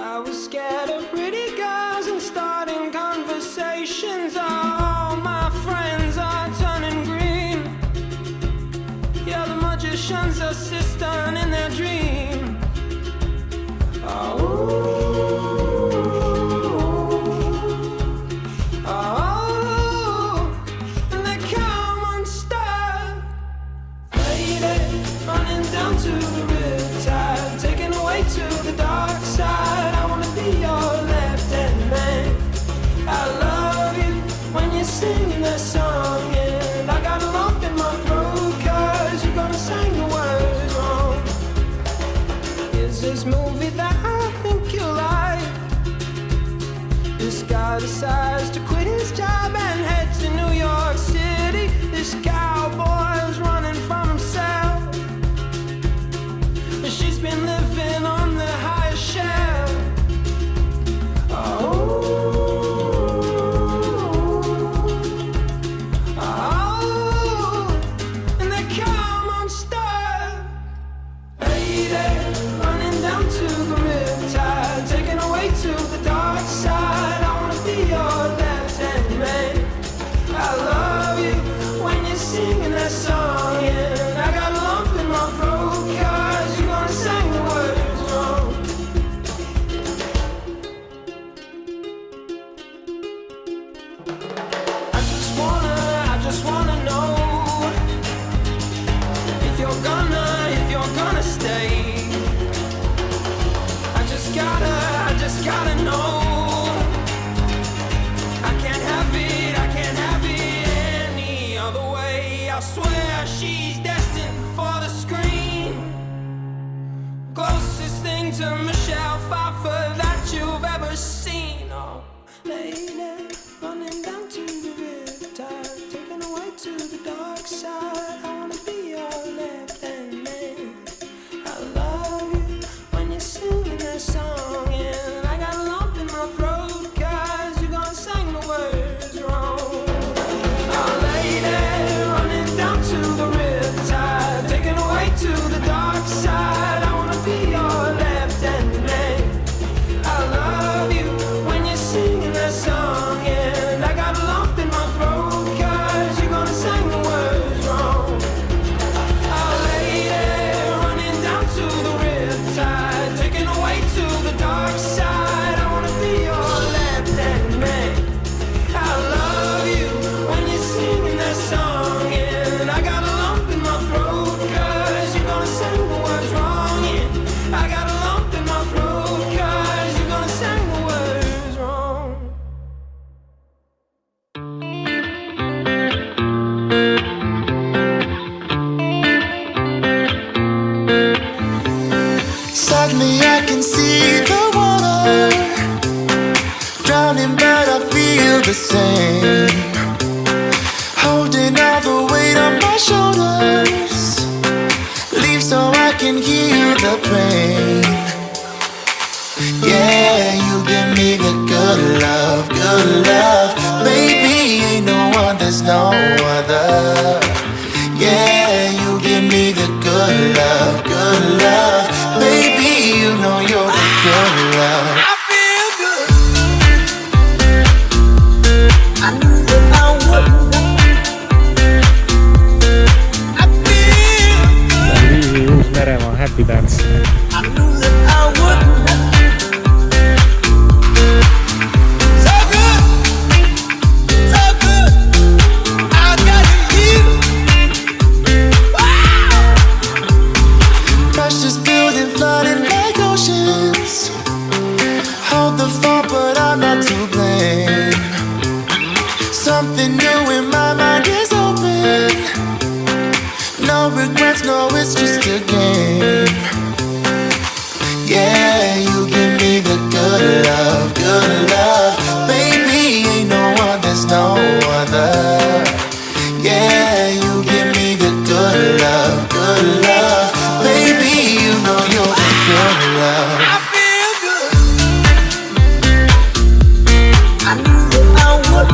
I was scared of pretty girls and starting conversations. All my friends are turning green. Yeah, the magician's assistant in their dream. Running down to the riptide, taken away to the dark side. I wanna be your left-hand man. I love you when you're singing that song, and I got a lump in my throat 'cause you're gonna sing the words wrong. Here's this movie that I think you like. This guy decides to quit his job and head to New York City. This cowboy's running from himself. She's been living on the highest shelf. And they come unstuck. Lady, running down to the riptide, taken away to the dark side. I wanna be your left-hand man. I love you when you're singing that song, and I got a lump in my throat 'cause you're gonna sing the words wrong. I just wanna know if you're gonna stay. I just gotta know. I can't have it any other way. I swear she's destined for the screen. Closest thing to Michelle Pfeiffer that you've ever seen. Oh, lady, running down to the riptide, taken away to the dark side. I wanna be your left-hand man. I love you when you're singing that song, and I got a lump in my throat 'cause you're gonna sing the words wrong. Oh, lady, running down to the riptide, taken away to the dark side. I wanna be your left-hand man. I love you when you're singing that song, and I got a lump in my throat 'cause you're gonna sing the words wrong. Oh, lady, running down to the riptide, taken away to the dark side. I wanna be your left-hand man. I love you when you're singing that song, and I got a lump in my throat 'cause you're gonna sing the words wrong. Yeah, I got a lump in my throat 'cause you're gonna sing the words wrong. Suddenly I can see the water drowning, but I feel the same. Holding all the weight on my shoulders, leave so I can heal the pain. Yeah, you give me the good love, baby, ain't no one, there's no other. Yeah, you give me the good love, baby, you know you're the good love. I feel good. I knew that I would. I feel good. Uusi Meremaa Happy Dance. I knew that I would. So good, so good. I got you. Wow. Precious building flooding like oceans. Hold the phone, but I'm not to blame. Something new in my mind is open. No regrets, no, it's just a game. Yeah, you give me the good love, baby, ain't no one, there's no other. Yeah, you give me the good love, baby, you know you're the good love. I feel good. I knew that I would.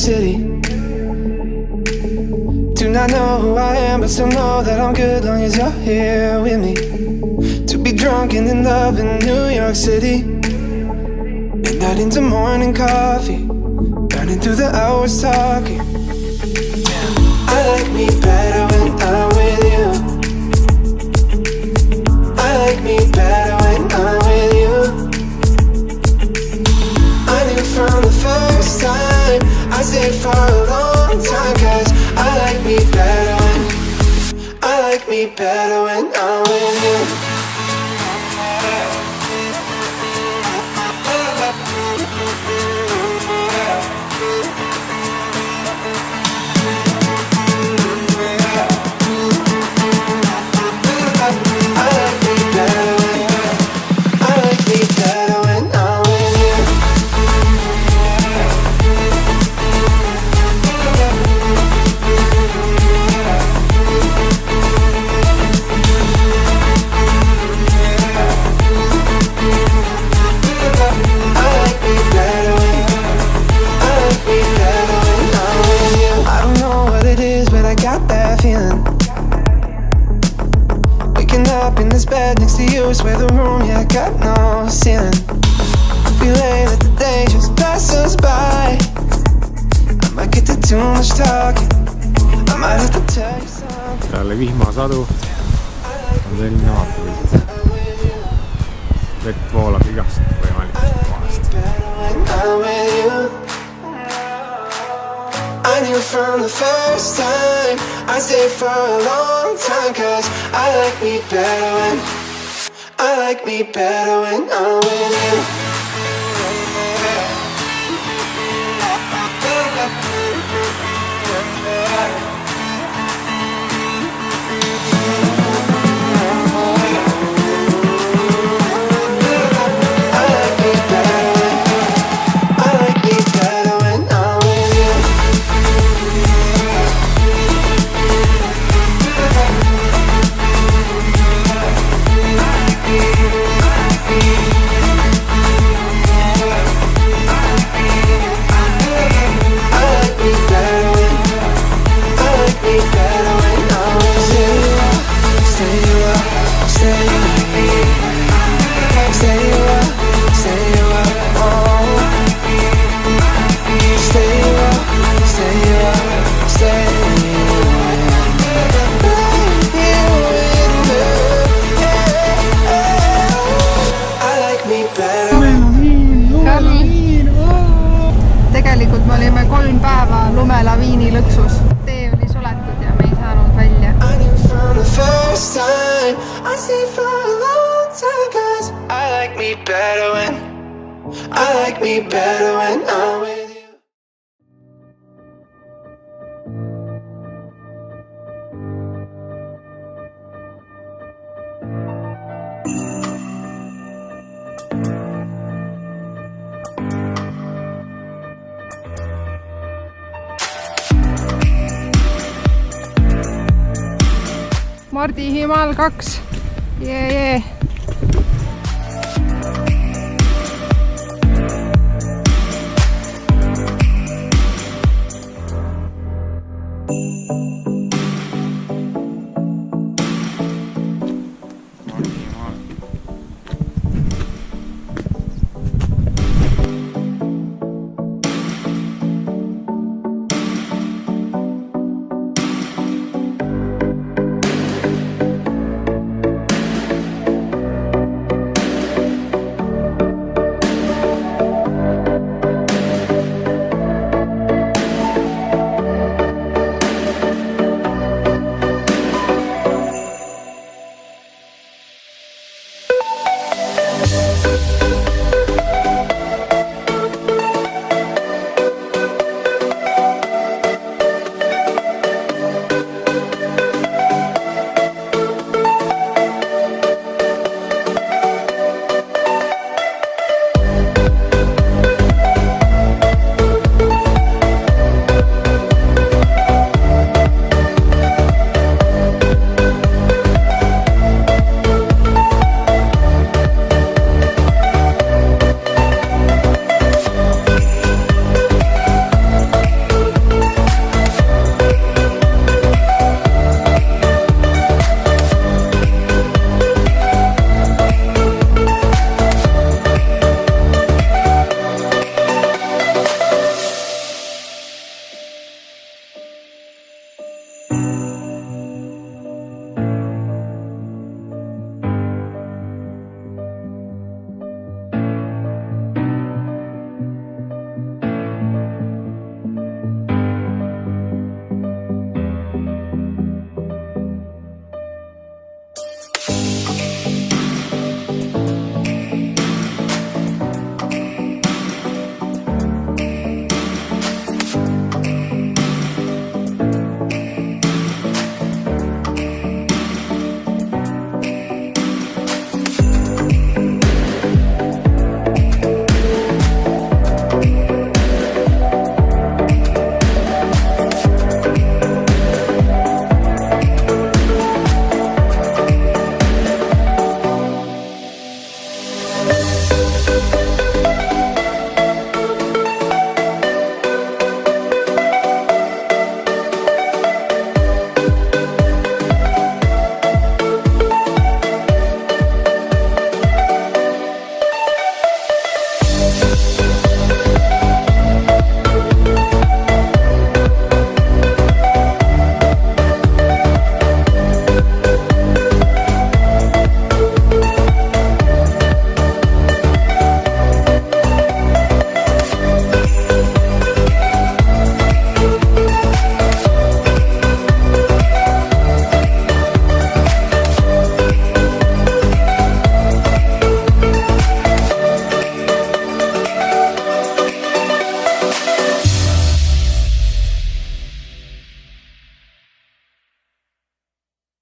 City. Do not know who I am, but still know that I'm good long as you're here with me. To be drunk and in love in New York City. Midnight into morning coffee, burning through the hours talking. I like me better when I'm with you. I like me better when I'm with you. I knew from the first time I stayed for a long time, 'cause I like me better when I'm with you. In this bed next to you, swear the room, yeah, got no ceiling. Feeling that the day just passed us by. I might get to too much talking. I might have to tell you something. Peale vihmasadu on selline vaatepilt. Vett voolab igast võimalikust kohast. I knew from the first time I stayed for a long time, 'cause I like me better when I'm with you. Tegelikult me olime 3 päeva lumelaviini lõksus. Tee oli suletud ja me ei saanud välja. I like me better when I'm with you. Mardi Himal 2. Jee.